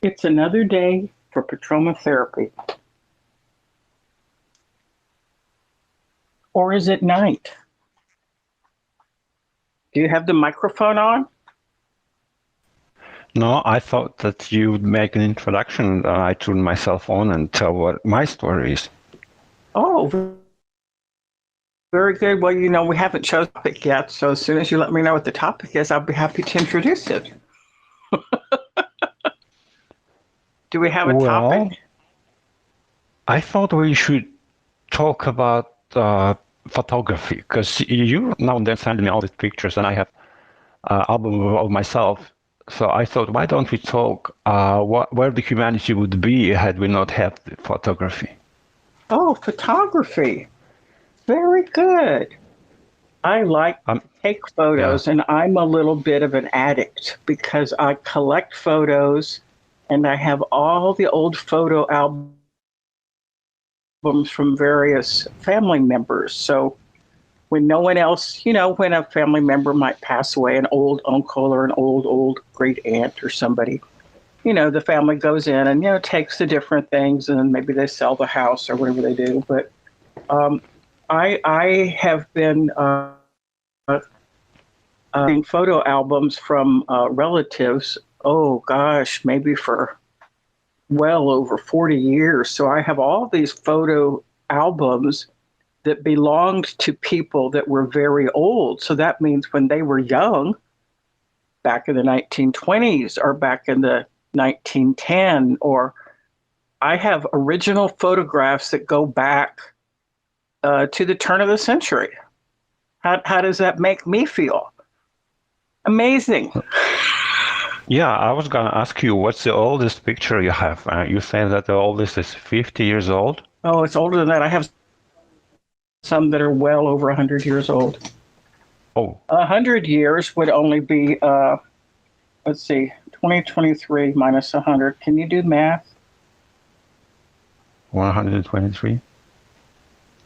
It's another day for Petroma therapy. Or is it night? Do you have the microphone on? No, I thought that you would make an introduction and I turn myself on and tell what my story is. Oh, very good. Well, we haven't chosen a topic yet, so as soon as you let me know what the topic is, I'll be happy to introduce it. Do we have a Well, topic? I thought we should talk about photography because you now and then send me all these pictures and I have an album of myself. So I thought, why don't we talk where the humanity would be had we not had the photography? Oh, photography. Very good. I like Um, to take yeah. photos, and I'm a little bit of an addict because I collect photos and I have all the old photo albums from various family members. So when no one else, when a family member might pass away, an old uncle or an old great aunt or somebody, the family goes in and, takes the different things and maybe they sell the house or whatever they do. But um, I have been photo albums from relatives, oh gosh, maybe for well over 40 years. So I have all these photo albums that belonged to people that were very old. So that means when they were young, back in the 1920s or back in the 1910, or I have original photographs that go back to the turn of the century. How does that make me feel? Amazing. Yeah, I was gonna ask you, what's the oldest picture you have? You say that the oldest is 50 years old? Oh, it's older than that. I have some that are well over 100 years old. Oh, 100 years would only be, let's see, 2023 minus 100. Can you do math? 123.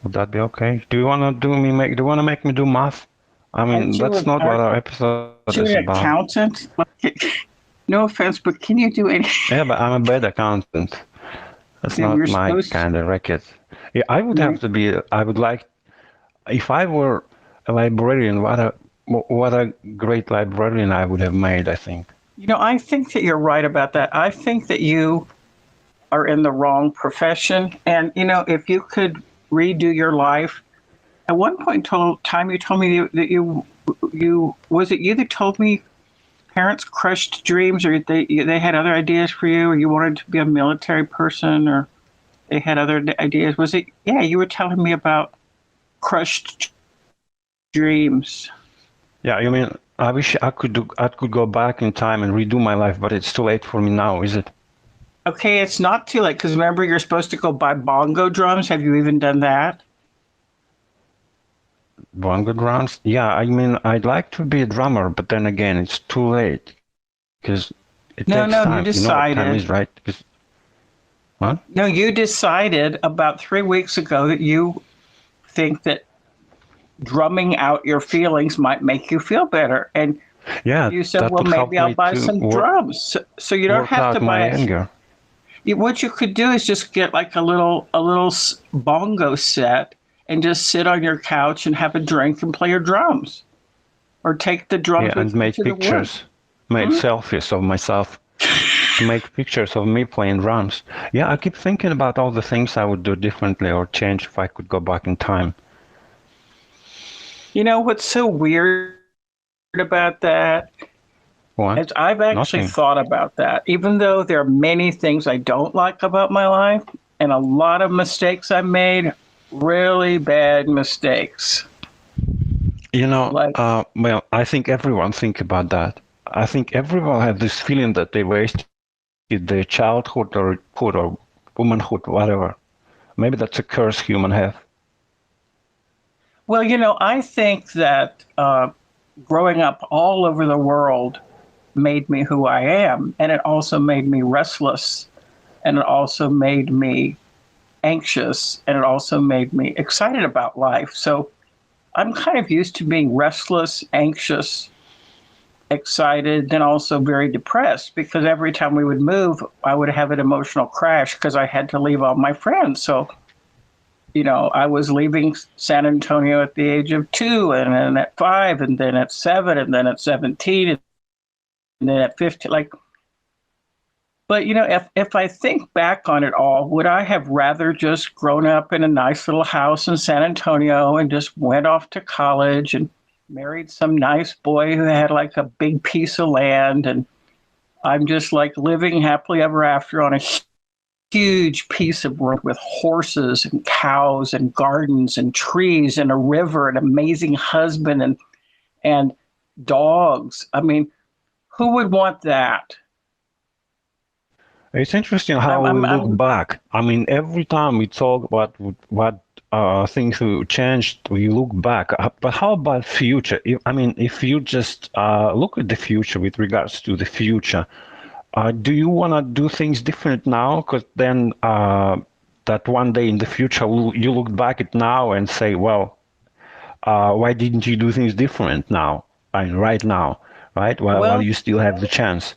Would that be okay? Do you wanna make me do math? I mean, Aren't you, that's not what our episode aren't you is an about. accountant? No offense, but can you do any? Yeah, but I'm a bad accountant. That's You're not my supposed kind of racket. Yeah, I would to. have to be. I would like, if I were a librarian, what a great librarian I would have made, I think. I think that you're right about that. I think that you are in the wrong profession. And, if you could redo your life, at one point in time, you told me that was it you that told me parents crushed dreams, or they had other ideas for you, or you wanted to be a military person, or they had other ideas? Was it? Yeah, you were telling me about crushed dreams. Yeah, you mean I wish I could go back in time and redo my life, but it's too late for me now, is it? Okay, it's not too late because remember you're supposed to go buy bongo drums. Have you even done that? Bongo drums? Yeah, I mean I'd like to be a drummer, but then again, it's too late because it No, takes no, you time. You know what time decided. is, right? What? No, you decided about 3 weeks ago that you think that drumming out your feelings might make you feel better. And Yeah, you said, that well, would maybe help I'll me buy to some drums. So you don't work have to out my buy it. anger. What you could do is just get like a little bongo set and just sit on your couch and have a drink and play your drums, or take the Yeah, drums and with you made to the woods. pictures, made Hmm? selfies of myself to make pictures of me playing drums. Yeah, I keep thinking about all the things I would do differently or change if I could go back in time. You know what's so weird about that What? is I've actually Nothing. thought about that. Even though there are many things I don't like about my life and a lot of mistakes I made, really bad mistakes. You know, Like, well, I think everyone think about that. I think everyone have this feeling that they wasted their childhood or hood or womanhood, whatever. Maybe that's a curse human have. well, I think that growing up all over the world made me who I am, and it also made me restless, and it also made me anxious, and it also made me excited about life. So I'm kind of used to being restless, anxious, excited, then also very depressed, because every time we would move, I would have an emotional crash because I had to leave all my friends. So, I was leaving San Antonio at the age of 2, and then at 5, and then at 7, and then at 17, and then at 15. But if I think back on it all, would I have rather just grown up in a nice little house in San Antonio and just went off to college and married some nice boy who had like a big piece of land, and I'm just like living happily ever after on a huge piece of road with horses and cows and gardens and trees and a river, an amazing husband and dogs? I mean, who would want that? It's interesting how we look back. I mean, every time we talk about what things we changed, we look back. But how about future? If you just look at the future with regards to the future, do you want to do things different now? Because then that one day in the future, you look back at now and say, well, why didn't you do things different now? Right now, right? While you still have the chance.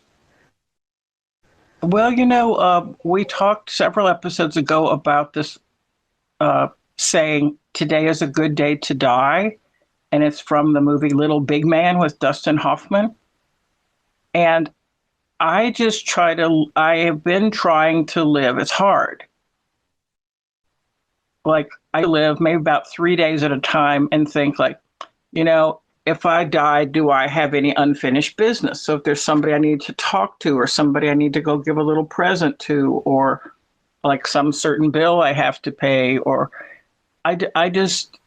Well, we talked several episodes ago about this saying, today is a good day to die. And it's from the movie Little Big Man with Dustin Hoffman. And I have been trying to live. It's hard. Like, I live maybe about 3 days at a time and think if I die, do I have any unfinished business? So if there's somebody I need to talk to, or somebody I need to go give a little present to, or like some certain bill I have to pay, or I just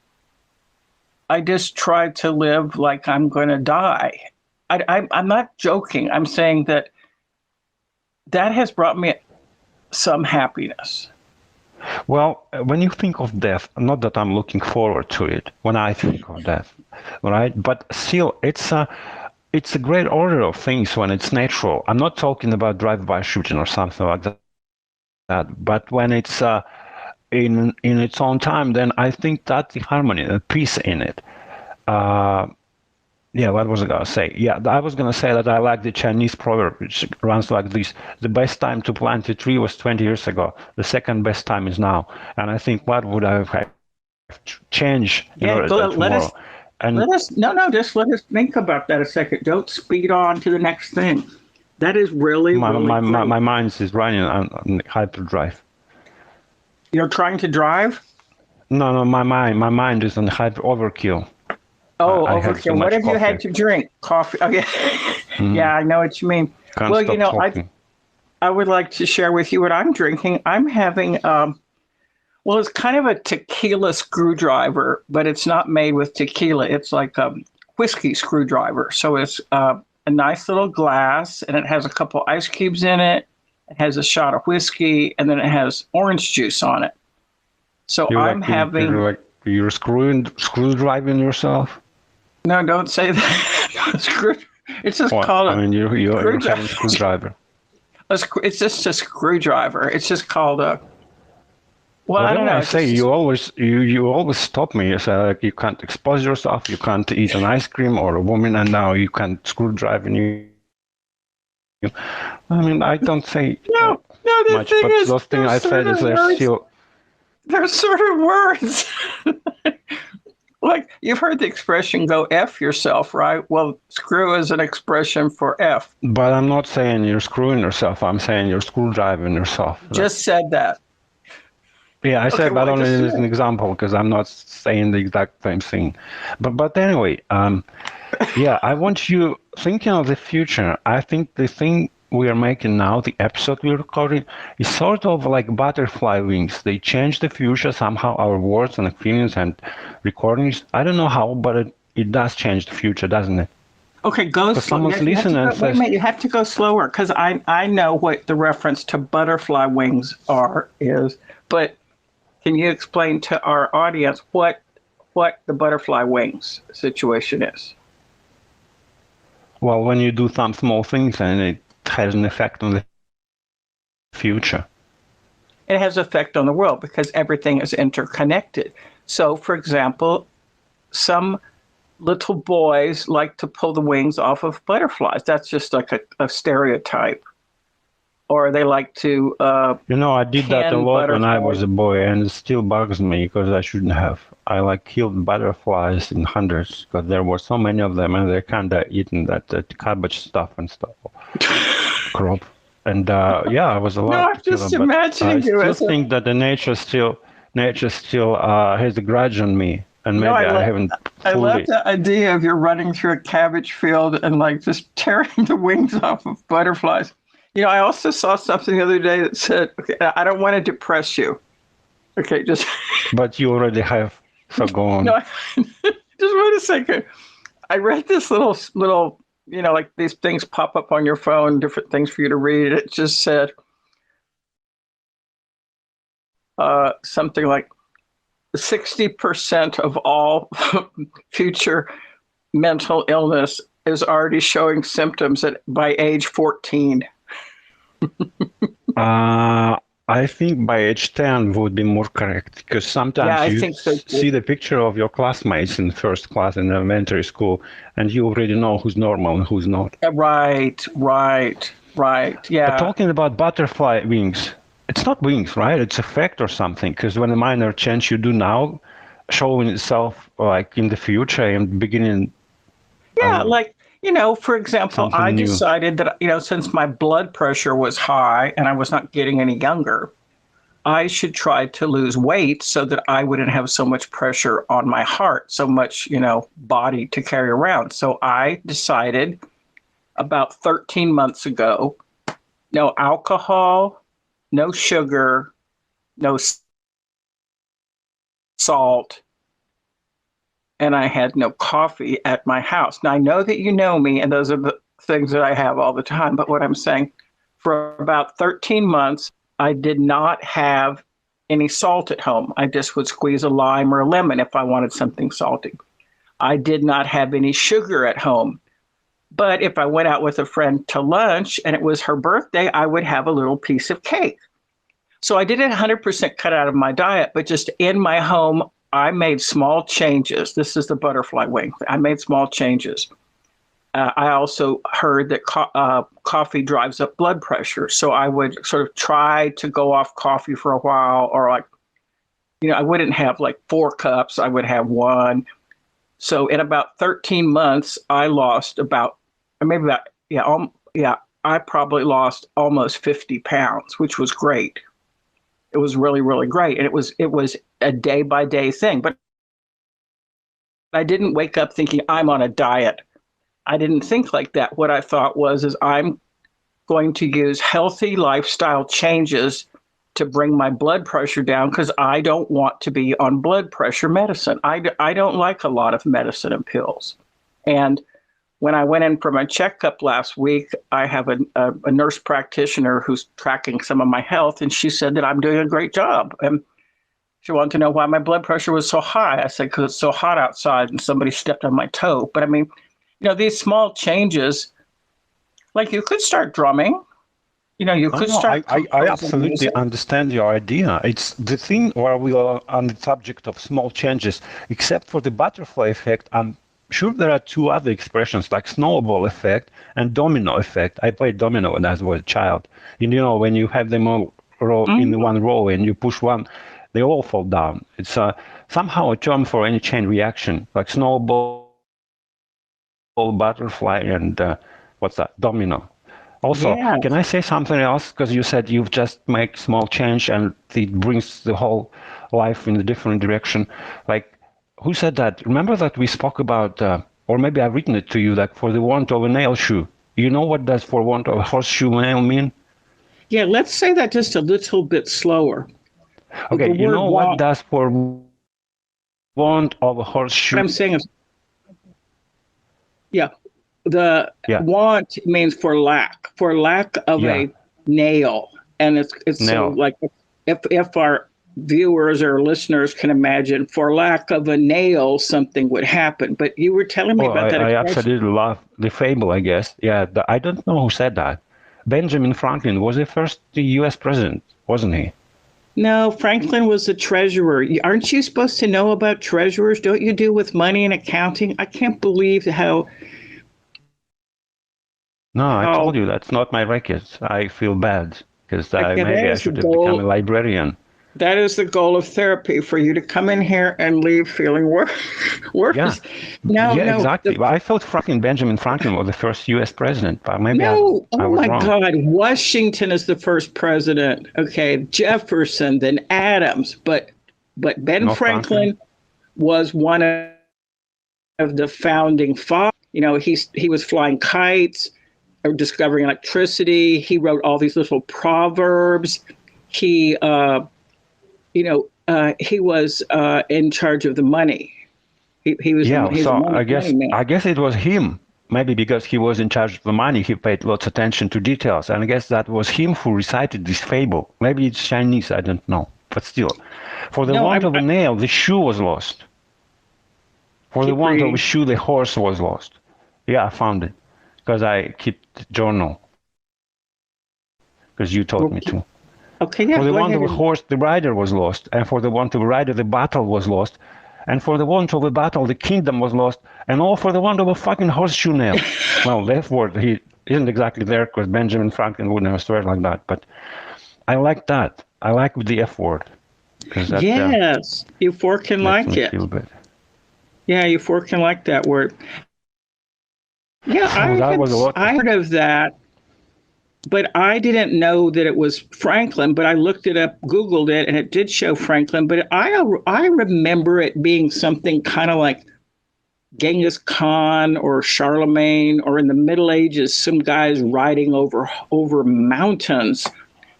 try to live like I'm going to die. I'm not joking. I'm saying that has brought me some happiness. Well, when you think of death, not that I'm looking forward to it, when I think of death, right? But still, it's a great order of things when it's natural. I'm not talking about drive-by shooting or something like that. But when it's in its own time, then I think that's the harmony, the peace in it. Yeah, what was I going to say? Yeah, I was going to say that I like the Chinese proverb, which runs like this. The best time to plant a tree was 20 years ago. The second best time is now. And I think, what would I have changed in order tomorrow? Just let us think about that a second. Don't speed on to the next thing. That is really, my mind is running on hyperdrive. You're trying to drive? No, my mind is on overkill. Oh, overkill. What have you had to drink? Coffee. Oh, yeah. Yeah, I know what you mean. I would like to share with you what I'm drinking. I'm having, it's kind of a tequila screwdriver, but it's not made with tequila. It's like a whiskey screwdriver. So it's a nice little glass, and it has a couple ice cubes in it. It has a shot of whiskey, and then it has orange juice on it. So you're screwdriving yourself? No, don't say that. It's just called you're having a screwdriver. It's just a screwdriver. It's just called a. Well, I don't know. You always stop me. You say, like, you can't expose yourself. You can't eat an ice cream or a woman, and now you can't screwdrive you. I don't say much, but those things I said is they're sort of words. Like, you've heard the expression, go F yourself, right? Well, screw is an expression for F. But I'm not saying you're screwing yourself. I'm saying you're screwdriving yourself. Just said that. Yeah, I said that only as an example, because I'm not saying the exact same thing. But anyway, I want you thinking of the future. I think the thing we are making now, the episode we're recording, is sort of like butterfly wings. They change the future somehow, our words and feelings and recordings. I don't know how, but it does change the future, doesn't it? Okay, go slow. You have to go slower, because I know what the reference to butterfly wings is, but can you explain to our audience what the butterfly wings situation is? Well, when you do some small things and it has an effect on the future. It has an effect on the world because everything is interconnected. So, for example, some little boys like to pull the wings off of butterflies. That's just like a stereotype. Or they like to I did that a pin lot when I butterflies. was a boy, and it still bugs me because I shouldn't have. I like killed butterflies in hundreds because there were so many of them, and they're kind of eating that cabbage stuff and stuff, crop. And I was allowed No, to I'm kill just them, but I imagining you still as a. think that the nature still has a grudge on me, and No, maybe I haven't I love fully. the idea of you're running through a cabbage field and like just tearing the wings off of butterflies. I also saw something the other day that said, okay, I don't want to depress you. Okay, just But you already have, so go on. no, just wait a second. I read this little, like these things pop up on your phone, different things for you to read. It just said something like 60% of all future mental illness is already showing symptoms by age 14. I think by age 10 would be more correct because sometimes I you think so too. see the picture of your classmates in first class in elementary school and you already know who's normal and who's not. Right. Yeah. But talking about butterfly wings, it's not wings, right? It's effect or something because when a minor change you do now showing itself like in the future and beginning. Yeah, for example, I new. decided that, since my blood pressure was high and I was not getting any younger, I should try to lose weight so that I wouldn't have so much pressure on my heart, so much, body to carry around. So I decided about 13 months ago, no alcohol, no sugar, no salt, and I had no coffee at my house. Now, I know that you know me, and those are the things that I have all the time. But what I'm saying, for about 13 months, I did not have any salt at home. I just would squeeze a lime or a lemon if I wanted something salty. I did not have any sugar at home. But if I went out with a friend to lunch and it was her birthday, I would have a little piece of cake. So I didn't 100% cut out of my diet, but just in my home, I made small changes. This is the butterfly wing. I made small changes. I also heard that coffee drives up blood pressure. So I would sort of try to go off coffee for a while, or I wouldn't have like 4 cups. I would have 1. So in about 13 months, I lost I probably lost almost 50 pounds, which was great. It was really, really great. And it was a day by day thing. But I didn't wake up thinking I'm on a diet. I didn't think like that. What I thought is I'm going to use healthy lifestyle changes to bring my blood pressure down because I don't want to be on blood pressure medicine. I don't like a lot of medicine and pills. And when I went in for my checkup last week, I have a nurse practitioner who's tracking some of my health, and she said that I'm doing a great job. And she wanted to know why my blood pressure was so high. I said, because it's so hot outside and somebody stepped on my toe. But I mean, these small changes, like you could start drumming. You could start. I absolutely understand your idea. It's the thing where we are on the subject of small changes, except for the butterfly effect. I'm sure there are 2 other expressions like snowball effect and domino effect. I played domino when I was a child. When you have them all in one row and you push one, they all fall down. It's somehow a term for any chain reaction, like snowball, butterfly, and what's that? Domino. Also, Can I say something else? Because you said you just make small change and it brings the whole life in a different direction. Like, who said that? Remember that we spoke about, or maybe I've written it to you, like for the want of a nail shoe. You know what does for want of a horseshoe nail mean? Yeah, let's say that just a little bit slower. Okay, you know what does for want of a horseshoe? What I'm saying is, want means for lack of a nail. And it's nail. So like if our viewers or listeners can imagine, for lack of a nail, something would happen. But you were telling me about that. I absolutely love the fable, I guess. Yeah, I don't know who said that. Benjamin Franklin was the first U.S. president, wasn't he? No, Franklin was the treasurer. Aren't you supposed to know about treasurers? Don't you do with money and accounting? I can't believe No, I told how you that's not my record. I feel bad because like, yeah, that maybe I is the should have become a goal. librarian. That is the goal of therapy for you to come in here and leave feeling worse. Yeah, worse. No, yeah, no, exactly. But I thought Benjamin Franklin was the first U.S. president, but maybe no. I Oh was my wrong. God. Washington is the first president. Okay. Jefferson, then Adams. But Ben No Franklin? Franklin was one of the founding fathers. He was flying kites or discovering electricity. He wrote all these little proverbs. He, he was in charge of the money. Yeah, He's a so money man. I guess it was him. Maybe because he was in charge of the money, he paid lots of attention to details. And I guess that was him who recited this fable. Maybe it's Chinese, I don't know. But still, for the No, want of a nail, the shoe was lost. For the keep want of a reading. shoe, the horse was lost. Yeah, I found it because I keep the journal because you taught me to. Okay, yeah, For the go want ahead. of a horse, the rider was lost, and for the want of a rider, the battle was lost, and for the want of a battle, the kingdom was lost, and all for the want of a fucking horseshoe nail. Well, the F word, he isn't exactly there because Benjamin Franklin wouldn't have swear like that, but I like that. I like the F word because that Yes, you four can makes like me it. feel good. Yeah, you four can like that word. Yeah, So that was a lot. I heard of that, but I didn't know that it was Franklin. But I looked it up, Googled it, and it did show Franklin. But I remember it being something kind of like Genghis Khan or Charlemagne, or in the Middle Ages, some guys riding over mountains.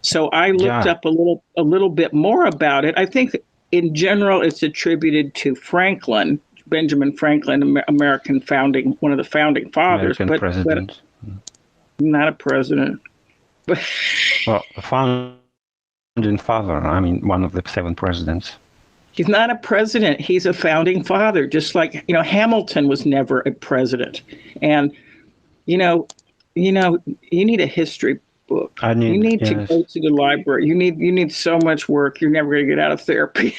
So I looked Yeah, up a little bit more about it. I think in general it's attributed to Franklin, Benjamin Franklin, American founding, one of the founding fathers, American but president. not a president. But Well, the founding father, I mean, one of the 7 presidents. he's not a president. He's a founding father, just like, Hamilton was never a president. And you know, you need a history book. I You need, need to yes. go to the library. You need so much work. You're never going to get out of therapy.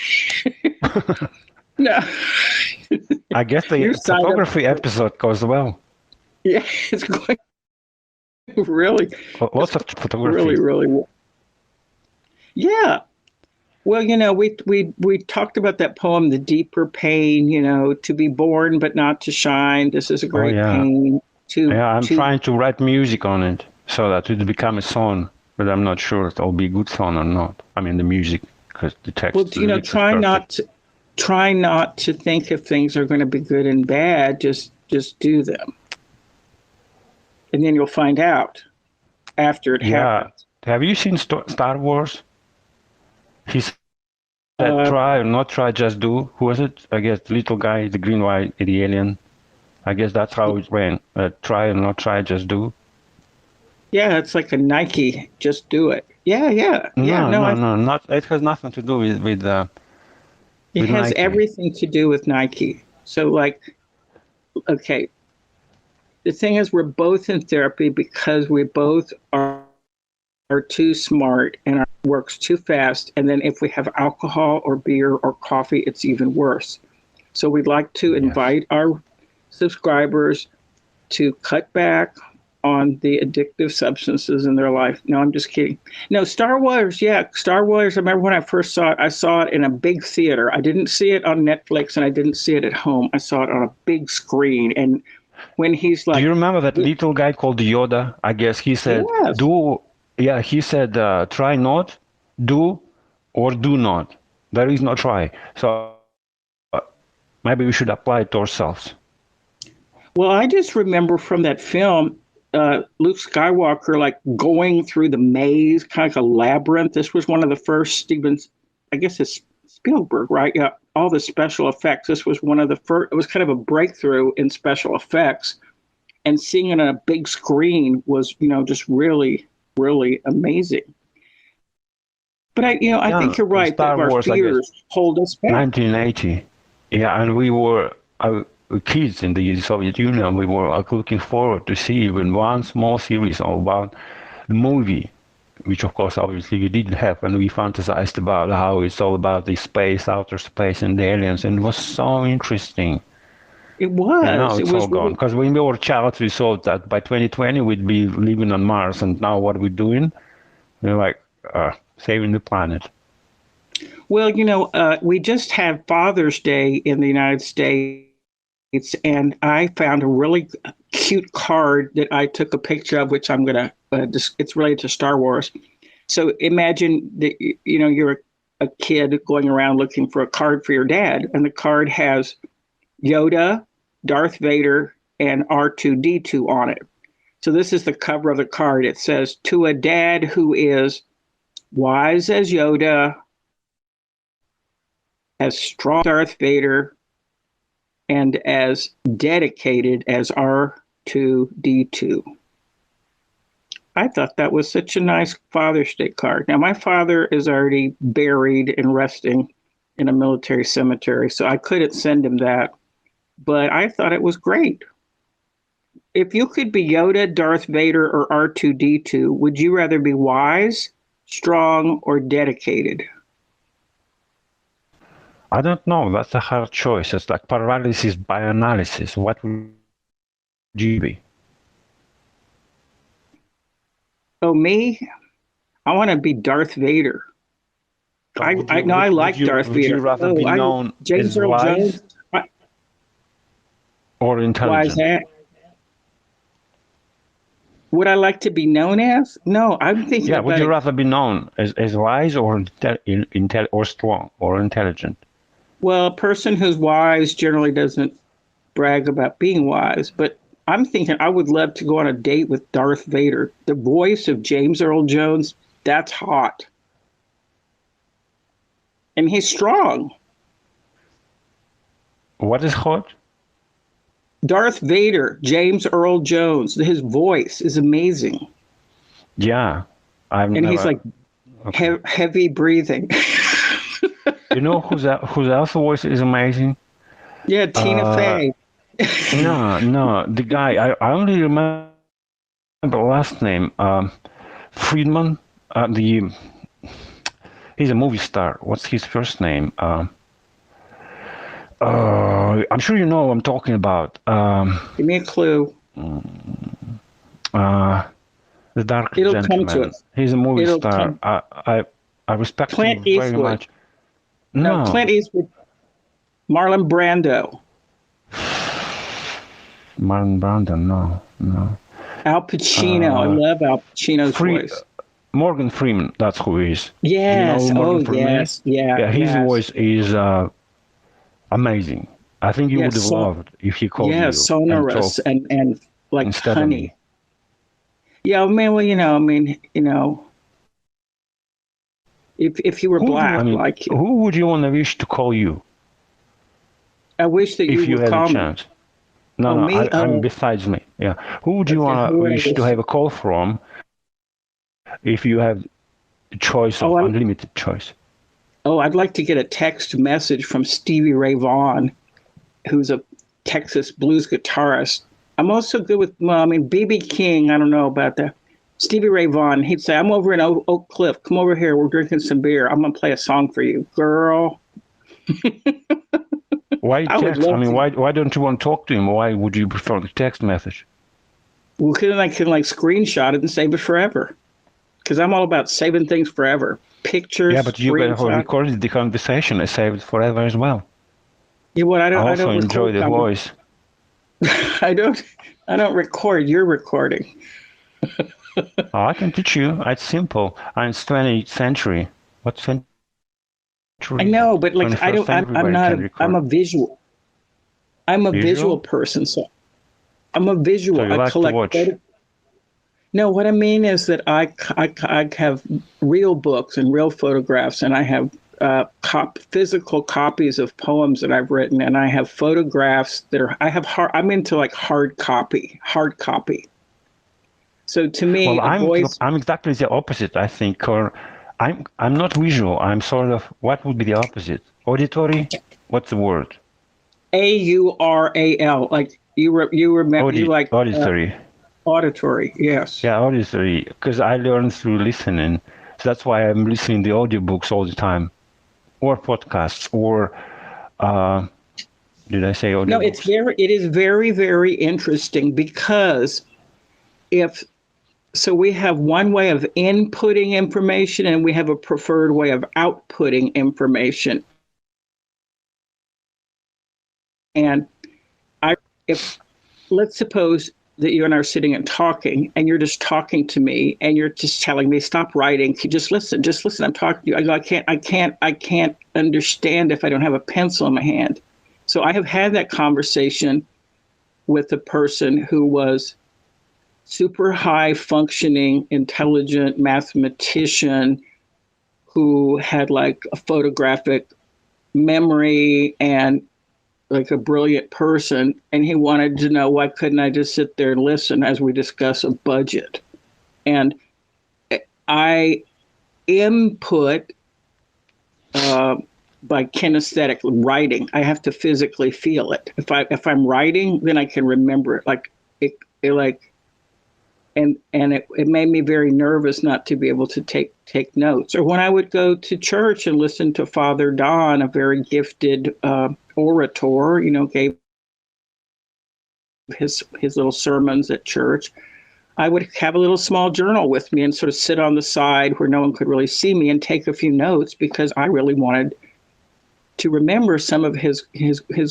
No. I guess the You signed up. photography episode goes well. Yeah, it's going really, Lots of really, photography. really well. Yeah. Well, we talked about that poem, "The Deeper Pain." To be born but not to shine. This is a Oh great yeah, pain. yeah. I'm To trying to write music on it so that it will become a song, but I'm not sure it'll be a good song or not. I mean the music, because the text. well, The lyrics is perfect. try not to think if things are going to be good and bad. Just do them, and then you'll find out after it Yeah. happens. Have you seen Star Wars? He said, Uh, "Try or not try, just do." Who was it? I guess the little guy, the green white, the alien. I guess that's how it went. Try or not try, just do. yeah, it's like a Nike. Just do it. Yeah, yeah, yeah. No, No, no, no, not. It has nothing to do it with has Nike. everything to do with Nike. So, like, okay, the thing is, we're both in therapy because we both are too smart and our works too fast. And then if we have alcohol or beer or coffee, it's even worse. So we'd like to Yes. invite our subscribers to cut back on the addictive substances in their life. No, I'm just kidding. No, Star Wars, yeah, Star Wars. I remember when I first saw it, I saw it in a big theater. I didn't see it on Netflix and I didn't see it at home. I saw it on a big screen. And when he's Do like, you remember that little guy called Yoda? I guess he said, yes, "Do." Yeah, he said, "Try not, do, or do not. There is no try." So maybe we should apply it to ourselves. well, I just remember from that film, Luke Skywalker like going through the maze, kind of like a labyrinth. This was one of the first Stevens, I guess it's Spielberg, right? Yeah, all the special effects. This was one of the first. It was kind of a breakthrough in special effects, and seeing it on a big screen was, just really, really amazing. But I Yeah, think you're right that Star our Wars, I guess, fears hold us back. 1980. Yeah, and we were kids in the Soviet Union. We were looking forward to see even one small series about the movie. which of course obviously you didn't have, and we fantasized about how it's all about the space, outer space, and the aliens, and it was so interesting. It And now was. It it's all was gone. really. Because when we were child, we thought that by 2020 we'd be living on Mars, and now what we're doing, we're like saving the planet. Well, we just had Father's Day in the United States, and I found a really cute card that I took a picture of, which I'm going to, it's related to Star Wars. So imagine that, you're a kid going around looking for a card for your dad, and the card has Yoda, Darth Vader, and R2D2 on it. So this is the cover of the card. It says, "To a dad who is wise as Yoda, as strong as Darth Vader, and as dedicated as R2D2." I thought that was such a nice Father's Day card. Now, my father is already buried and resting in a military cemetery, so I couldn't send him that. But I thought it was great. If you could be Yoda, Darth Vader, or R2D2, would you rather be wise, strong, or dedicated? I don't know. That's a hard choice. It's like paralysis by analysis. What would you be? Oh, me? I want to be Darth Vader. I like Darth Would you Vader. rather be known James as Earl wise Jones. or Why is intelligent? that? Would I like to be known as? No, I'm thinking Yeah, would about you it. rather be known as wise or or strong or intelligent? Well, a person who's wise generally doesn't brag about being wise, but I'm thinking I would love to go on a date with Darth Vader. The voice of James Earl Jones, that's hot. And he's strong. What is hot? Darth Vader, James Earl Jones, his voice is amazing. Yeah, I've And never. he's like Okay. heavy breathing. You know whose else voice is amazing? Yeah, Tina Fey. No, the guy. I only remember the last name. Friedman. He's a movie star. What's his first name? I'm sure you know what I'm talking about. Give me a clue. The Dark It'll come to Gentleman. us. He's a movie It'll star. come. I respect Clint him very Eastwood. much. No, No, Clint Eastwood. Marlon Brando. Marlon Brando. No. Al Pacino. I love Al Pacino's voice. Morgan Freeman. That's who he is. Yes. You know who Morgan Oh, Freeman yes. is? Yeah. Yeah, his yes. voice is amazing. I think you Yeah, would have loved if he called Yeah, you sonorous and and like instead of honey. me. Yeah, man. Well, if you were black, like Who would you want to wish to call you I wish that if you you would had call a me. chance? No, Oh, me? I'm besides me. Yeah. Who would you Okay, want to who would I wish to wish? have a call from if you have a choice of unlimited choice? Oh, I'd like to get a text message from Stevie Ray Vaughan, who's a Texas blues guitarist. I'm also good with, B.B. King. I don't know about that. Stevie Ray Vaughan, he'd say, "I'm over in Oak Cliff. Come over here. We're drinking some beer. I'm going to play a song for you, girl." Why I would text? I love mean, to. why don't you want to talk to him? Why would you prefer the text message? Well, then I can screenshot it and save it forever. Because I'm all about saving things forever. Pictures, Yeah, but you better screenshots. record the conversation and save it forever as well. Yeah, well, I I don't enjoy record the voice. I don't record. You're recording. Oh, I can teach you. It's simple. It's 20th century. What century? I know, but I 21st don't. century where I'm you not. can I'm record. a visual. I'm a visual person, so I'm a visual. So you I like to collect. watch. No, what I mean is that I have real books and real photographs, and I have physical copies of poems that I've written, and I have photographs that are. I'm into hard copy. So to me, Well, a voice. I'm exactly the opposite, I think. Or I'm not visual. I'm sort of, what would be the opposite? Auditory? What's the word? AURAL. Like you remember, you like Auditory. Auditory, yes. Yeah, auditory, because I learn through listening. So that's why I'm listening to audiobooks all the time, or podcasts, or did I say No, audiobooks? it is very, very interesting because so we have one way of inputting information and we have a preferred way of outputting information. And if let's suppose that you and I are sitting and talking and you're just talking to me and you're just telling me, stop writing, just listen, I'm talking to you. I go, I can't understand if I don't have a pencil in my hand. So I have had that conversation with a person who was super high functioning, intelligent mathematician who had like a photographic memory and like a brilliant person. And he wanted to know, why couldn't I just sit there and listen as we discuss a budget? And I input by kinesthetic writing. I have to physically feel it. If I'm writing, then I can remember it. It made me very nervous not to be able to take notes. Or when I would go to church and listen to Father Don, a very gifted orator, gave his little sermons at church, I would have a little small journal with me and sort of sit on the side where no one could really see me and take a few notes because I really wanted to remember some of his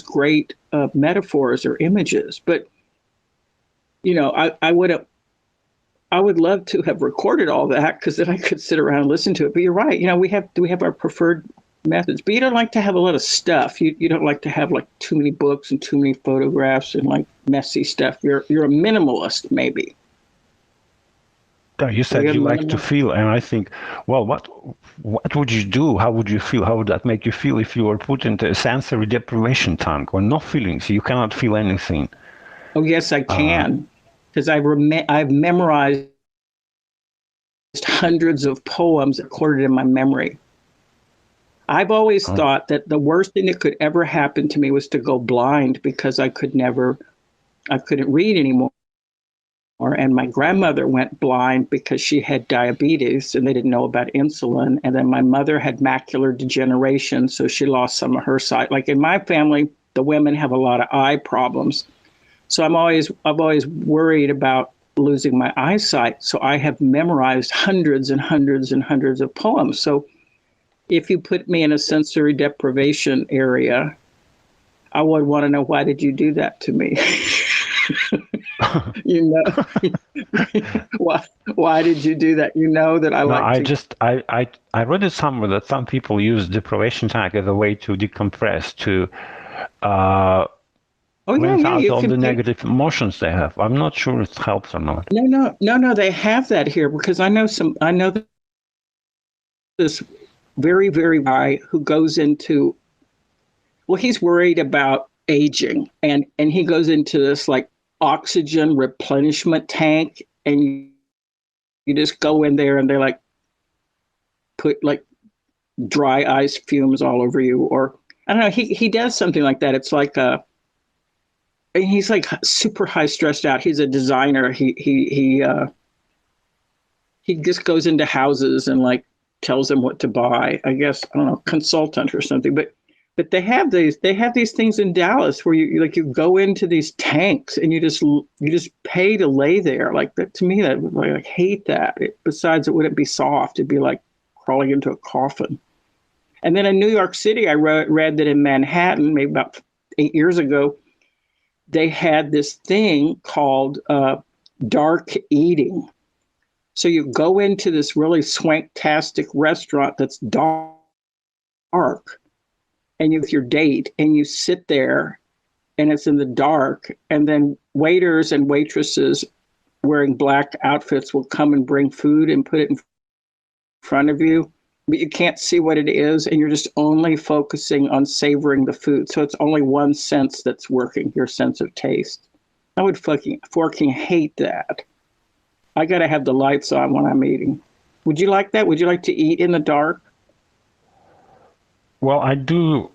great metaphors or images. But I would love to have recorded all that because then I could sit around and listen to it. But you're right. We have our preferred methods. But you don't like to have a lot of stuff. You don't like to have like too many books and too many photographs and like messy stuff. You're a minimalist, maybe. You said you like to feel, and I think, well, what would you do? How would you feel? How would that make you feel if you were put into a sensory deprivation tank or no feelings? You cannot feel anything. Oh yes, I can, because I've memorized hundreds of poems recorded in my memory. I've always thought that the worst thing that could ever happen to me was to go blind because I couldn't read anymore. And my grandmother went blind because she had diabetes and they didn't know about insulin. And then my mother had macular degeneration, so she lost some of her sight. Like in my family, the women have a lot of eye problems. So I've always worried about losing my eyesight. So I have memorized hundreds and hundreds and hundreds of poems. So if you put me in a sensory deprivation area, I would want to know, why did you do that to me? Why did you do that? That I like I read it somewhere that some people use deprivation tank as a way to decompress, to rinse out all the negative emotions they have. I'm not sure it helps or not. No, they have that here because I know this very, very guy who goes into, well, he's worried about aging and he goes into this like oxygen replenishment tank, and you just go in there and they like put like dry ice fumes all over you, or I don't know, he does something like that. It's like he's like super high stressed out. He's a designer. He just goes into houses and like tells them what to buy. I guess, I don't know, consultant or something. But they have these things in Dallas where you go into these tanks and you just pay to lay there. Like that, to me, I hate that. Besides, it wouldn't be soft. It'd be like crawling into a coffin. And then in New York City, I read that in Manhattan, maybe about 8 years ago, they had this thing called dark eating. So you go into this really swanktastic restaurant that's dark, and you with your date, and you sit there, and it's in the dark, and then waiters and waitresses wearing black outfits will come and bring food and put it in front of you, but you can't see what it is, and you're just only focusing on savoring the food. So it's only one sense that's working, your sense of taste. I would fucking hate that. I got to have the lights on when I'm eating. Would you like that? Would you like to eat in the dark? Well, I do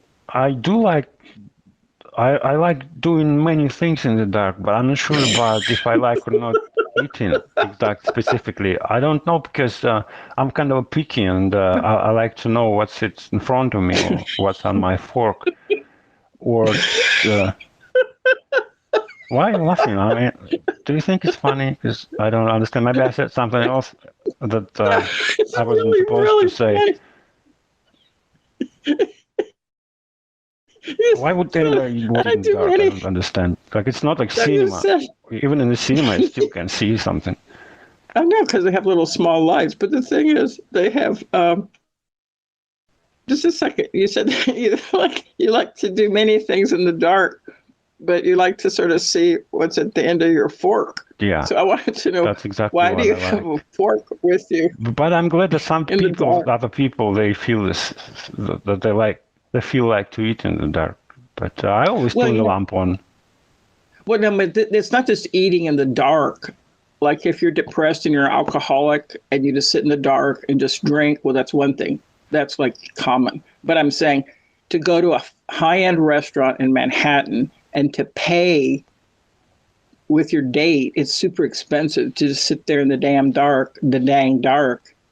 like, I like doing many things in the dark, but I'm not sure about if I like or not eating exact specifically? I don't know because I'm kind of picky and I like to know what's it's in front of me or what's on my fork. Or why are you laughing? I mean, do you think it's funny? Because I don't understand. Maybe I said something else that It's I wasn't really, supposed really to say. funny. It's Why would funny. anybody walk I in the do dark? I many. don't understand. Like it's not like I just cinema. said, Even in the cinema, you still can see something. I know because they have little small lights, but the thing is, they have. Just a second. You said you like to do many things in the dark, but you like to sort of see what's at the end of your fork. Yeah, So I wanted to know, that's exactly why do what you I have like. a fork with you But I'm glad that some in the people, dark? other people, they feel this, that they feel like to eat in the dark. But I always Well, turn the lamp on. well, no, but it's not just eating in the dark. Like if you're depressed and you're an alcoholic and you just sit in the dark and just drink, well, that's one thing. That's like common. But I'm saying to go to a high-end restaurant in Manhattan and to pay with your date, it's super expensive to just sit there in the dang dark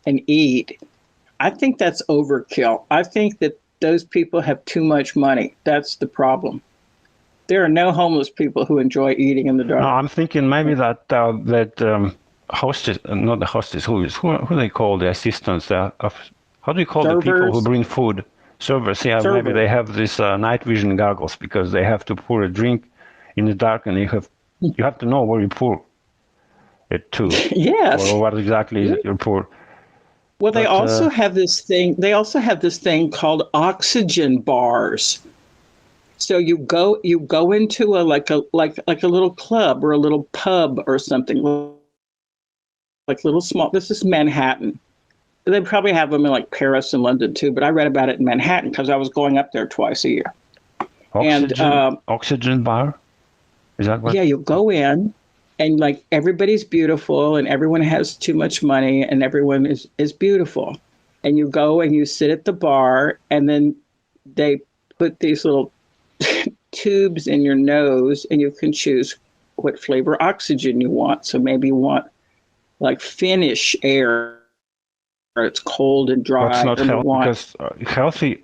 and eat. I think that's overkill. I think that those people have too much money. That's the problem. There are no homeless people who enjoy eating in the No, dark. I'm thinking maybe that hostess, not the hostess, who they call the assistants? How do you call the people who Servers, bring food? Servers. Yeah, maybe servers. they have this night vision goggles because they have to pour a drink in the dark, and you have to know where you pour it to, Yes. or what exactly is it you pour. Well, they But also have this thing. They also have this thing called oxygen bars. So you go into like a little club or a little pub or something like little small. This is Manhattan. They probably have them in like Paris and London too, but I read about it in Manhattan because I was going up there twice a year. And oxygen bar, is that what? yeah, you go in and like everybody's beautiful and everyone has too much money and everyone is beautiful. And you go and you sit at the bar and then they put these little tubes in your nose and you can choose what flavor oxygen you want. So maybe you want like Finnish air, or it's cold and That's dry, not or you healthy want because healthy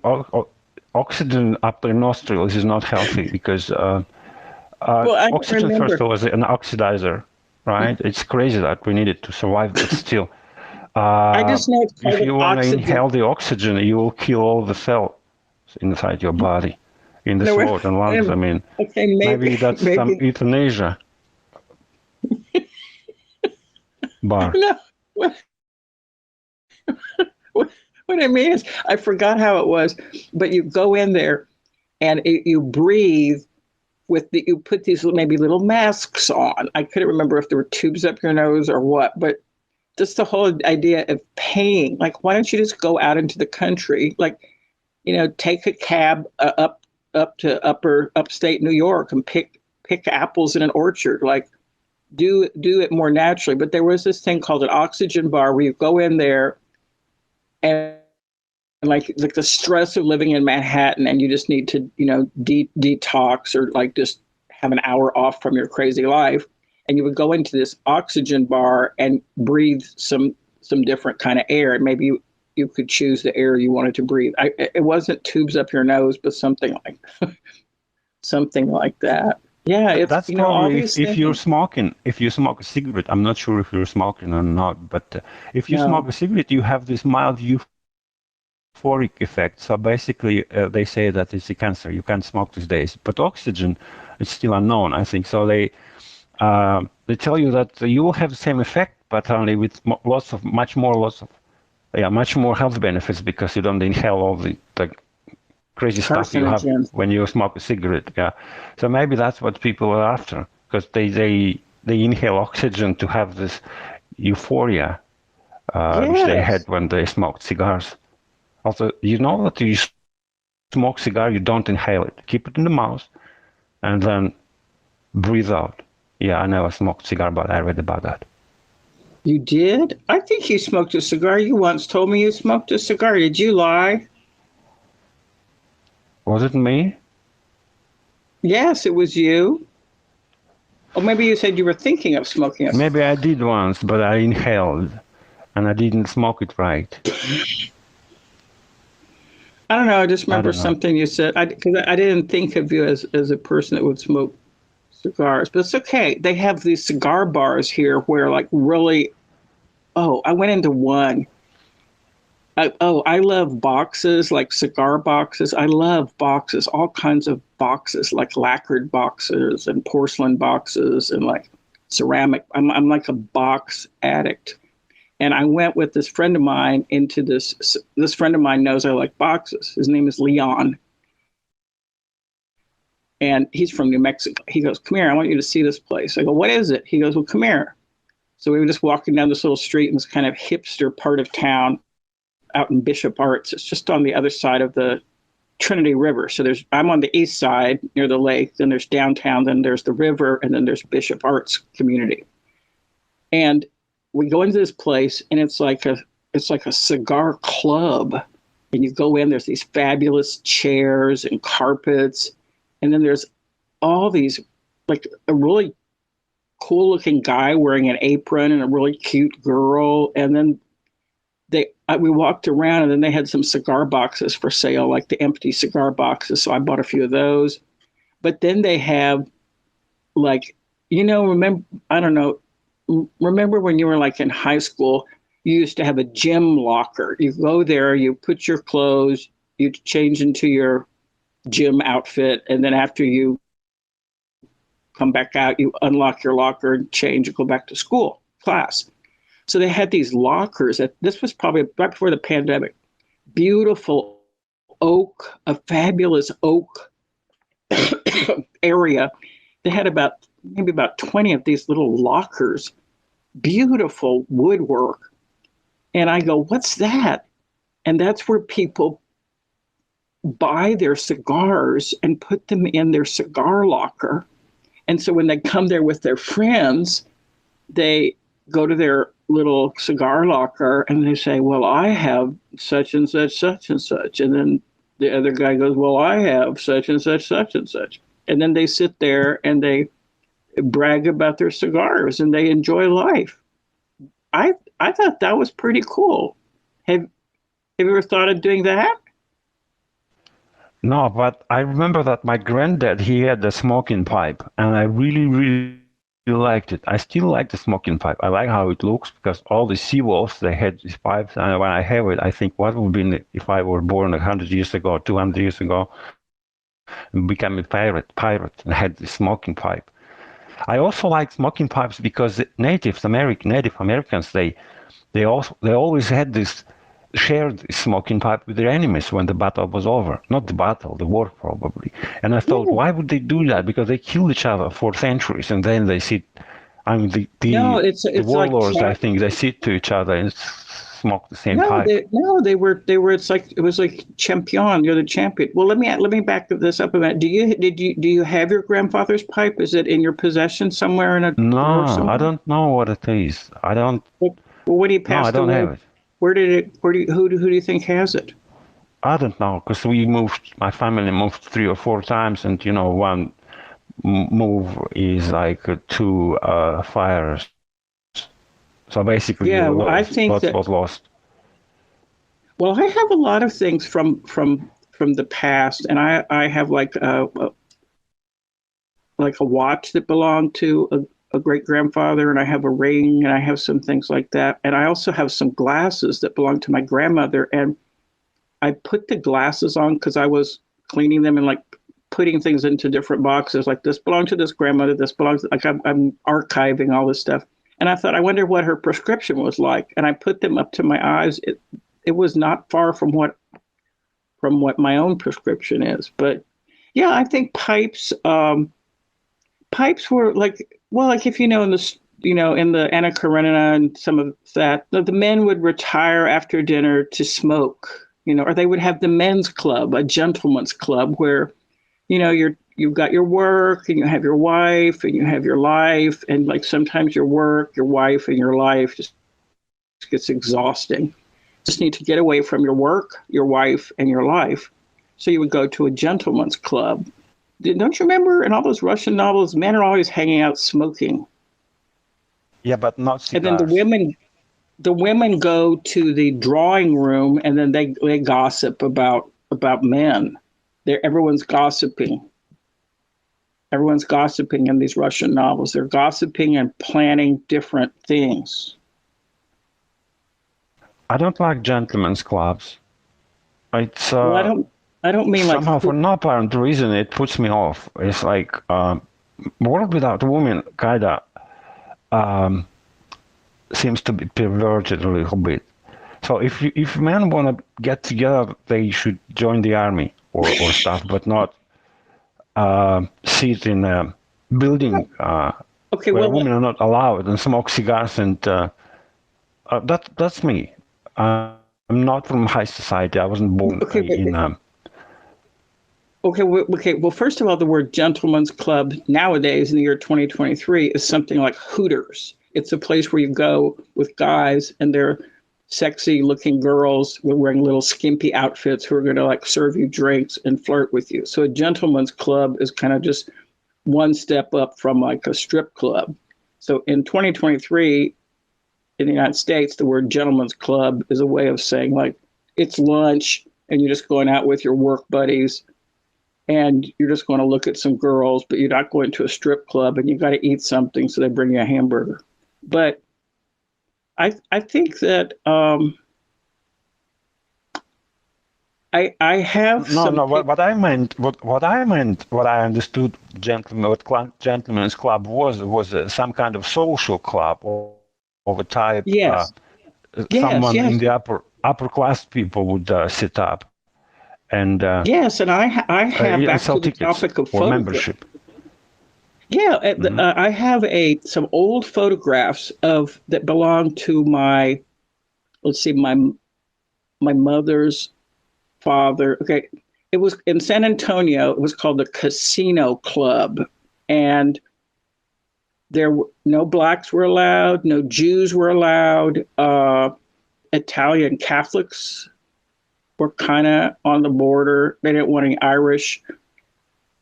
oxygen up the nostrils is not healthy because well, I don't oxygen, first remember. of all, is an oxidizer, right? It's crazy that we need it to survive, but still, I just know it's if called you want to oxygen. inhale the oxygen, you will kill all the cells inside your body, in the No, throat and lungs. I mean, okay, maybe that's some maybe euthanasia bar. no. What, what I mean is, I forgot how it was, but you go in there and you breathe you put these maybe little masks on. I couldn't remember if there were tubes up your nose or what, but just the whole idea of paying. Like, why don't you just go out into the country? Like, take a cab up to upstate New York and pick apples in an orchard. Like, do it more naturally. But there was this thing called an oxygen bar where you go in there and like the stress of living in Manhattan and you just need to, detox or like just have an hour off from your crazy life. And you would go into this oxygen bar and breathe some different kind of air. And maybe you could choose the air you wanted to breathe. It wasn't tubes up your nose, but something like that. Yeah, it's That's all probably these if you're things. smoking, if you smoke a cigarette. I'm not sure if you're smoking or not, but if you smoke No, a cigarette, you have this mild euphoric effect. So basically, they say that it's a cancer. You can't smoke these days. But oxygen, it's still unknown, I think. So they tell you that you will have the same effect, but only with much more health benefits because you don't inhale all the crazy stuff you have carcinogens. when you smoke a cigarette. Yeah, so maybe that's what people are after because they inhale oxygen to have this euphoria which they had Yes. when they smoked cigars. Also, you know that you smoke cigar, you don't inhale it. Keep it in the mouth and then breathe out. Yeah, I never smoked cigar, but I read about that. You did? I think you smoked a cigar. You once told me you smoked a cigar. Did you lie? Was it me? Yes, it was you. Or maybe you said you were thinking of smoking a cigar. Maybe I did once, but I inhaled, and I didn't smoke it right. I don't know. I just remember don't know. something you said. Because I didn't think of you as a person that would smoke cigars, but it's okay. They have these cigar bars here where, like, really. Oh, I went into one. I love boxes, like cigar boxes. I love boxes, all kinds of boxes, like lacquered boxes and porcelain boxes and like ceramic. I'm like a box addict. And I went with this friend of mine into this. This friend of mine knows I like boxes. His name is Leon. And he's from New Mexico. He goes, "Come here, I want you to see this place." I go, "What is it?" He goes, "Well, come here." So we were just walking down this little street in this kind of hipster part of town out in Bishop Arts. It's just on the other side of the Trinity River. So I'm on the east side near the lake, then there's downtown, then there's the river, and then there's Bishop Arts community. And we go into this place and it's like a cigar club. And you go in, there's these fabulous chairs and carpets. And then there's all these, like a really cool looking guy wearing an apron and a really cute girl. And then we walked around and then they had some cigar boxes for sale, like the empty cigar boxes. So I bought a few of those. But then they have like, remember when you were like in high school, you used to have a gym locker. You go there, you put your clothes, you change into your gym outfit. And then after you come back out, you unlock your locker and change and go back to class. So they had these lockers. This was probably right before the pandemic. Beautiful oak, a fabulous oak area. They had maybe about 20 of these little lockers, beautiful woodwork. And I go, "What's that?" And that's where people buy their cigars and put them in their cigar locker. And so when they come there with their friends, they go to their little cigar locker and they say, "Well, I have such and such, such and such." And then the other guy goes, "Well, I have such and such, such and such." And then they sit there and they brag about their cigars and they enjoy life. I thought that was pretty cool. Have you ever thought of doing that? No, but I remember that my granddad, he had a smoking pipe, and I really, really liked it. I still like the smoking pipe. I like how it looks because all the seawolves, they had these pipes, and when I have it, I think what would be if I were born 100 years ago, 200 years ago, and become a pirate, and had the smoking pipe. I also like smoking pipes because Native Americans, they always had this shared smoking pipe with their enemies when the battle was over. Not the battle, the war probably. And I thought, why would they do that? Because they killed each other for centuries, and then they sit. I mean, the warlords. Like, I think they sit to each other and smoke the same pipe. They were. It was like champion. You're the champion. Well, let me back this up a minute. Do you have your grandfather's pipe? Is it in your possession somewhere in a? No, I don't know what it is. I don't. Well, when he passed away, I don't have it. Who do you think has it? I don't know, because my family moved 3 or 4 times, and one move is like 2 fires. So basically, I think that was lost. Well, I have a lot of things from the past, and I have like a watch that belonged to a great grandfather, and I have a ring, and I have some things like that. And I also have some glasses that belong to my grandmother. And I put the glasses on because I was cleaning them and like putting things into different boxes. Like this belonged to this grandmother. This belongs, like I'm archiving all this stuff. And I thought, I wonder what her prescription was like. And I put them up to my eyes. It was not far from what my own prescription is. But yeah, I think pipes were like, well, like if in the Anna Karenina and some of that, the men would retire after dinner to smoke, or they would have the men's club, a gentleman's club where, you've got your work and you have your wife and you have your life, and like sometimes your work, your wife, and your life just gets exhausting. Just need to get away from your work, your wife, and your life. So you would go to a gentleman's club don't you remember in all those Russian novels, men are always hanging out smoking, Yeah, but not and then cigars. the women go to the drawing room, and then they gossip about men. Everyone's gossiping. Everyone's gossiping in these Russian novels. They're gossiping and planning different things. I don't like gentlemen's clubs. It's Well, I don't mean like somehow for no apparent reason it puts me off. It's like world without women kinda seems to be perverted a little bit. So if men want to get together, they should join the army or stuff, but not sit in a building okay, where well, women are not allowed and smoke cigars. And that's me. I'm not from high society. I wasn't born in. Okay. Well, first of all, the word gentleman's club nowadays in the year 2023 is something like Hooters. It's a place where you go with guys and they're sexy looking girls wearing little skimpy outfits who are going to like serve you drinks and flirt with you. So a gentleman's club is kind of just one step up from like a strip club. So in 2023 in the United States, the word gentleman's club is a way of saying like it's lunch and you're just going out with your work buddies and you're just going to look at some girls, but you're not going to a strip club and you got to eat something. So they bring you a hamburger. But I think that I have what I understood gentlemen's club was some kind of social club or of a type. Yes. Someone in the upper class people would set up. And yes, and I have back to the topic of or membership. Yeah, I have some old photographs that belong to my mother's father. Okay, it was in San Antonio. It was called the Casino Club, and no blacks were allowed, no Jews were allowed. Italian Catholics were kind of on the border. They didn't want any Irish.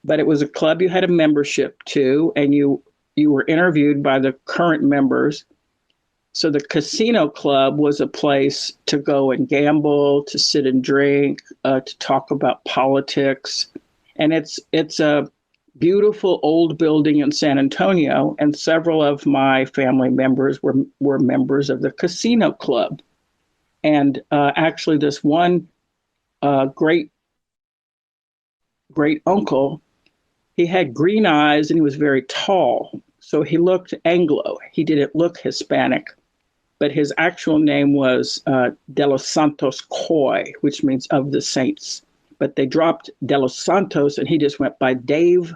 But it was a club you had a membership to, and you were interviewed by the current members. So the Casino Club was a place to go and gamble, to sit and drink, to talk about politics. And it's a beautiful old building in San Antonio, and several of my family members were members of the Casino Club. And actually this one great uncle, he had green eyes and he was very tall. So he looked Anglo. He didn't look Hispanic, but his actual name was De Los Santos Coy, which means of the saints. But they dropped De Los Santos and he just went by Dave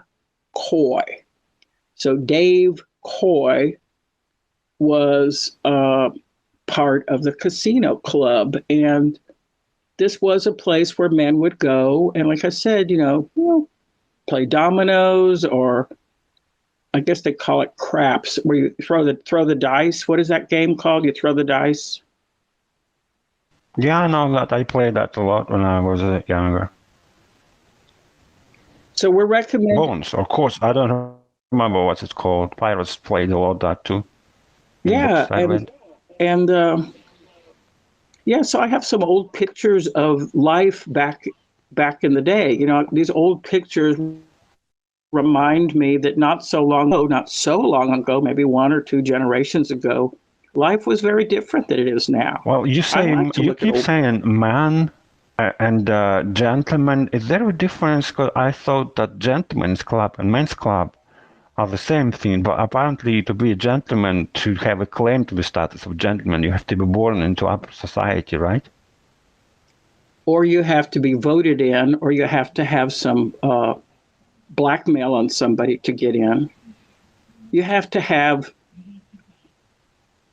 Coy. So Dave Coy was part of the Casino Club. And this was a place where men would go. And like I said, play dominoes, or I guess they call it craps, where you throw the dice. What is that game called? You throw the dice? Yeah, I know that. I played that a lot when I was younger. So we're recommending Bones, of course. I don't remember what it's called. Pirates played a lot that too. Yeah, and so I have some old pictures of life back in the day. These old pictures remind me that not so long ago, maybe one or two generations ago, life was very different than it is now. Well, you keep saying man and gentleman. Is there a difference? Because I thought that gentleman's club and men's club are the same thing, but apparently to be a gentleman, to have a claim to the status of gentleman, you have to be born into upper society, right? Or you have to be voted in, or you have to have some blackmail on somebody to get in. You have to have,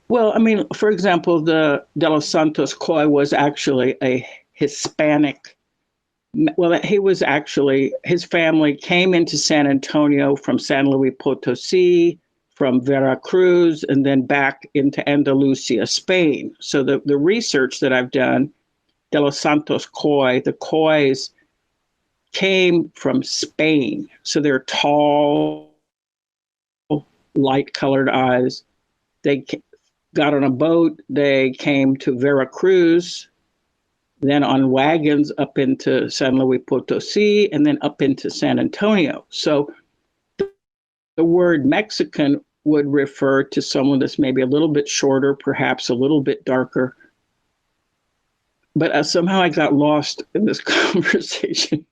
for example, the De Los Santos Coy was actually a Hispanic. Well, his family came into San Antonio from San Luis Potosí, from Veracruz, and then back into Andalusia, Spain. So the research that I've done, De Los Santos Coy, the Coys came from Spain. So they're tall, light colored eyes. They got on a boat. They came to Veracruz, then on wagons up into San Luis Potosi, and then up into San Antonio. So the word Mexican would refer to someone that's maybe a little bit shorter, perhaps a little bit darker. But somehow I got lost in this conversation.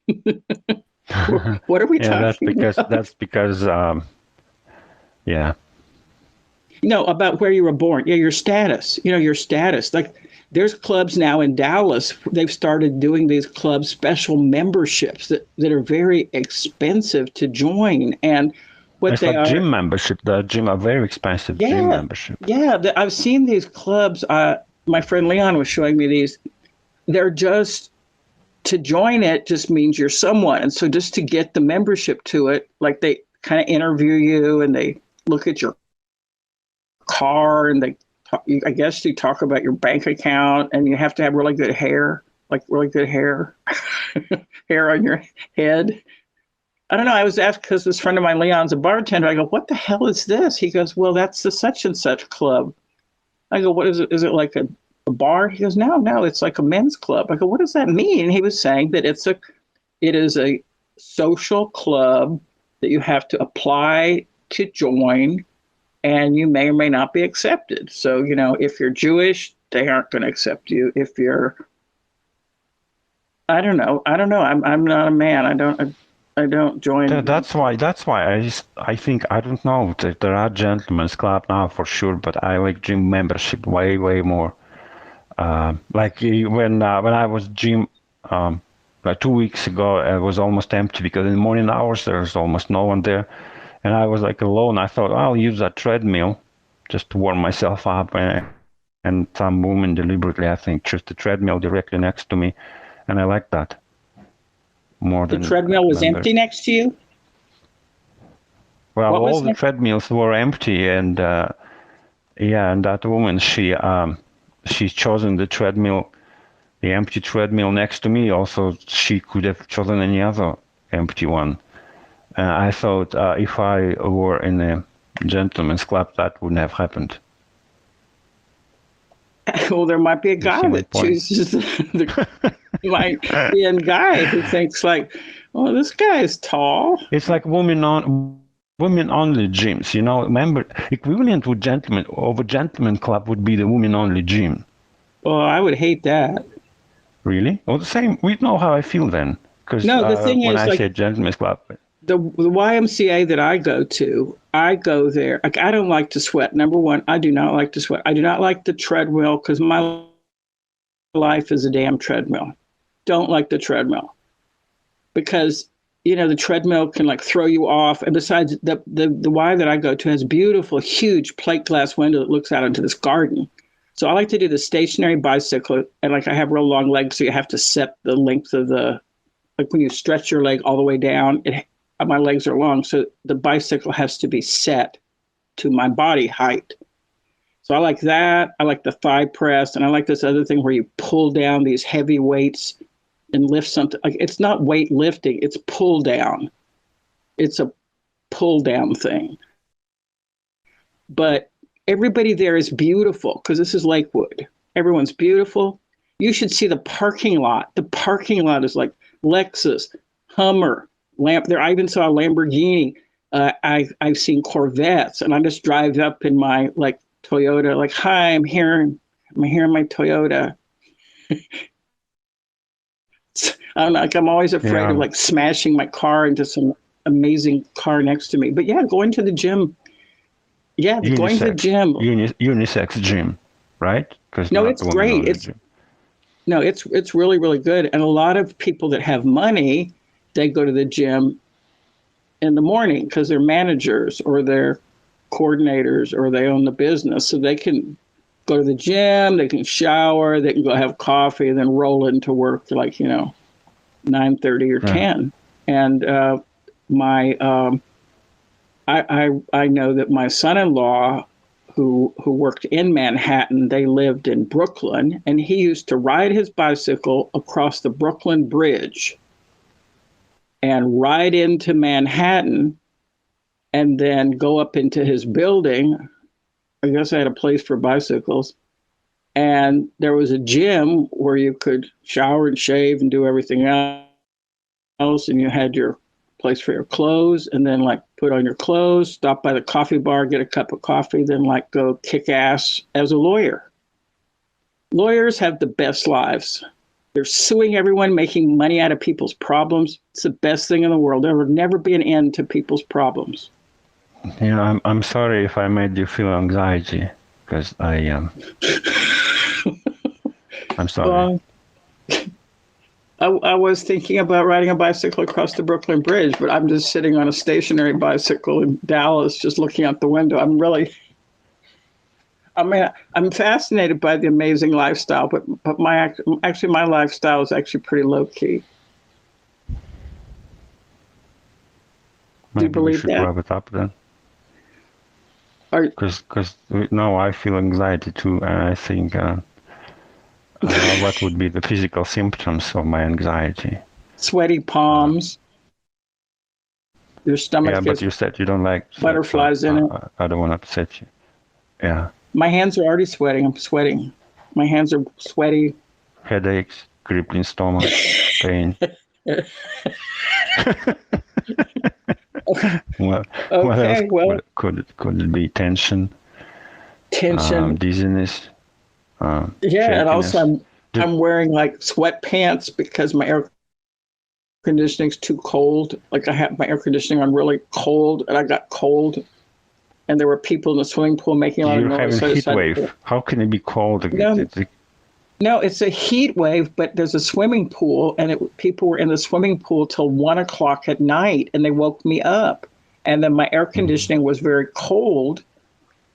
What are we talking about? That's because yeah. No, about where you were born. Yeah, your status. Your status. Like there's clubs now in Dallas. They've started doing these club special memberships that are very expensive to join. And what it's they like are, gym membership. The gym are very expensive gym membership. Yeah, I've seen these clubs. My friend Leon was showing me these. They're just, to join it just means you're someone. And so just to get the membership to it, like they kind of interview you and they look at your car and I guess you talk about your bank account, and you have to have really good hair, like really good hair, hair on your head. I don't know. I was asked because this friend of mine, Leon's a bartender. I go, what the hell is this? He goes, well, that's the such and such club. I go, what is it? Is it like a bar? He goes, no, it's like a men's club. I go, what does that mean? He was saying that it is a social club that you have to apply to join, and you may or may not be accepted. So, if you're Jewish, they aren't going to accept you. If you're, I don't know. I'm not a man. I don't join. That's why I think, I don't know, there are gentlemen's club now for sure, but I like gym membership way more. Like when I was gym like 2 weeks ago, it was almost empty because in the morning hours there's almost no one there, and I was like alone. I thought I'll use a treadmill just to warm myself up, and some woman deliberately, I think, chose the treadmill directly next to me, and I like that more The than treadmill was empty next to you? Well, all the treadmills were empty, and and that woman, she's chosen the treadmill, the empty treadmill next to me. Also, she could have chosen any other empty one. I thought if I were in a gentleman's club, that wouldn't have happened. Well, there might be a guy that chooses might be a guy who thinks like, oh, this guy is tall. It's like women only gyms, Remember, equivalent to gentleman club would be the women only gym. Well, I would hate that. Really? Well, the same. We know how I feel then. Because no, the thing when is, I say gentleman's club, the YMCA that I go there. Like, I don't like to sweat. Number one, I do not like to sweat. I do not like the treadmill because my life is a damn treadmill. Don't like the treadmill because the treadmill can like throw you off. And besides, the Y that I go to has beautiful, huge plate glass window that looks out into this garden. So I like to do the stationary bicycle, and like I have real long legs, so you have to set the length of like when you stretch your leg all the way down, my legs are long, so the bicycle has to be set to my body height. So I like that. I like the thigh press, and I like this other thing where you pull down these heavy weights and lift something. Like, it's not weight lifting, it's pull down. It's a pull down thing. But everybody there is beautiful because this is Lakewood. Everyone's beautiful. You should see the parking lot. The parking lot is like Lexus, Hummer, I even saw a Lamborghini. I've seen Corvettes, and I just drive up in my like Toyota. Like, hi, I'm here in my Toyota. I'm always afraid of like smashing my car into some amazing car next to me. But yeah, going to the gym. Yeah, going to the gym. Unisex gym, right? No, it's great. It's really, really good. And a lot of people that have money, they go to the gym in the morning because they're managers or they're coordinators or they own the business. So they can go to the gym, they can shower, they can go have coffee, and then roll into work like, 9:30 or 10. And I know that my son-in-law, who worked in Manhattan, they lived in Brooklyn, and he used to ride his bicycle across the Brooklyn Bridge and ride into Manhattan and then go up into his building. I guess I had a place for bicycles. And there was a gym where you could shower and shave and do everything else. And you had your place for your clothes, and then like put on your clothes, stop by the coffee bar, get a cup of coffee, then like go kick ass as a lawyer. Lawyers have the best lives. They're suing everyone, making money out of people's problems. It's the best thing in the world. There will never be an end to people's problems. Yeah, I'm sorry if I made you feel anxiety, because I'm sorry. I was thinking about riding a bicycle across the Brooklyn Bridge, but I'm just sitting on a stationary bicycle in Dallas, just looking out the window. I'm fascinated by the amazing lifestyle, but my lifestyle is actually pretty low key. Maybe Do you believe we should that? wrap it up then. Because now I feel anxiety too, and I think what would be the physical symptoms of my anxiety? Sweaty palms. Your stomach. Yeah, but you said you don't like butterflies in it. I don't want to upset you. Yeah. My hands are already sweating. I'm sweating. My hands are sweaty. Headaches, crippling stomach, pain. What else could it be? Tension, dizziness. And shakiness. also I'm wearing like sweatpants because my air conditioning's too cold. Like I have my air conditioning on really cold, and I got cold, and there were people in the swimming pool making a lot of noise. You're having heat wave. How can it be cold? No, it's a heat wave, but there's a swimming pool, and people were in the swimming pool till 1:00 at night, and they woke me up. And then my air conditioning was very cold.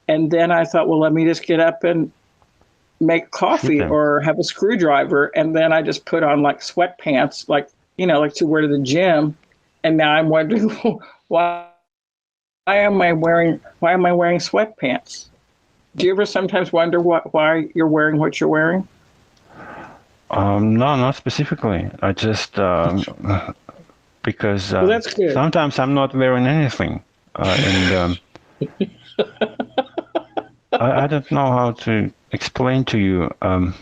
And then I thought, well, let me just get up and make coffee or have a screwdriver. And then I just put on like sweatpants, like to wear to the gym. And now I'm wondering why am I wearing sweatpants? Do you ever sometimes wonder why you're wearing what you're wearing? No, not specifically. I just because that's good. Sometimes I'm not wearing anything, and I don't know how to explain to you why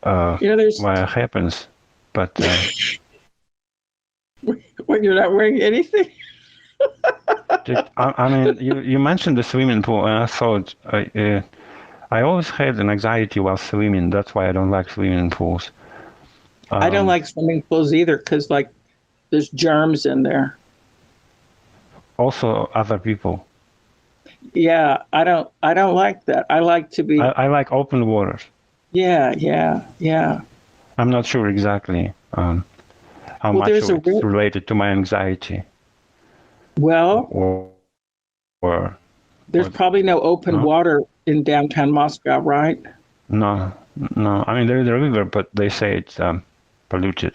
it happens, but when you're not wearing anything. I mean, you mentioned the swimming pool, and I thought I always had an anxiety while swimming. That's why I don't like swimming pools. I don't like swimming pools either because like there's germs in there. Also, other people. Yeah, I don't like that. I like to be. I like open waters. Yeah. I'm not sure exactly how much it's related to my anxiety. Well, or there's probably no open water in downtown Moscow, right? No. I mean, there's a river, but they say it's polluted.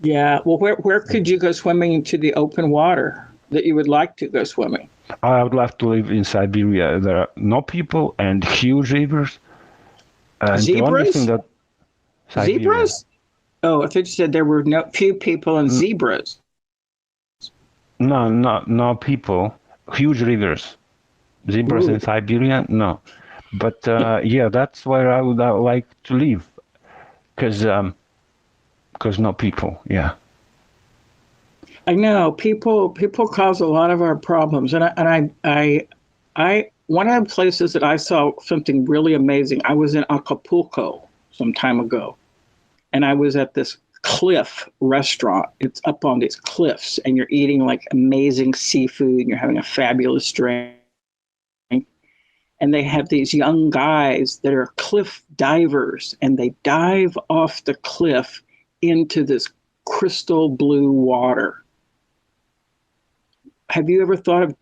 Yeah. Well, where could you go swimming into the open water that you would like to go swimming? I would love to live in Siberia. There are no people and huge rivers. Zebras? Siberia. Zebras? Oh, I thought you said there were few people and zebras. No people. Huge rivers. Zebras in Siberia? No. But yeah, that's where I would like to live. Because no people, yeah. I know people cause a lot of our problems, and I one of the places that I saw something really amazing. I was in Acapulco some time ago, and I was at this cliff restaurant. It's up on these cliffs, and you're eating like amazing seafood, and you're having a fabulous drink. And they have these young guys that are cliff divers, and they dive off the cliff into this crystal blue water. Have you ever thought of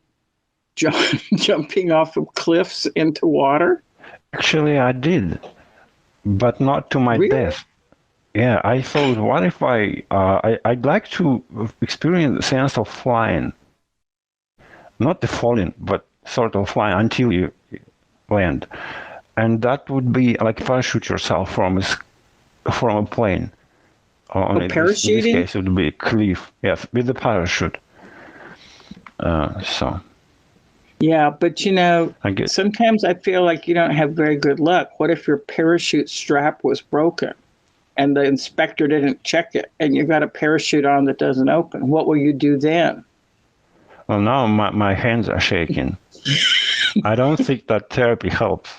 jumping off of cliffs into water? Actually, I did, but not to my death. Yeah, I thought, what if I'd like to experience the sense of flying. Not the falling, but sort of flying until you land. And that would be like parachute yourself from a plane. Only in this parachuting? case, it would be cliff. Yes, with the parachute. So Yeah, but I get. sometimes I feel like you don't have very good luck. What if your parachute strap was broken and the inspector didn't check it and you got a parachute on that doesn't open? What will you do then? Well, now my hands are shaking. I don't think that therapy helps.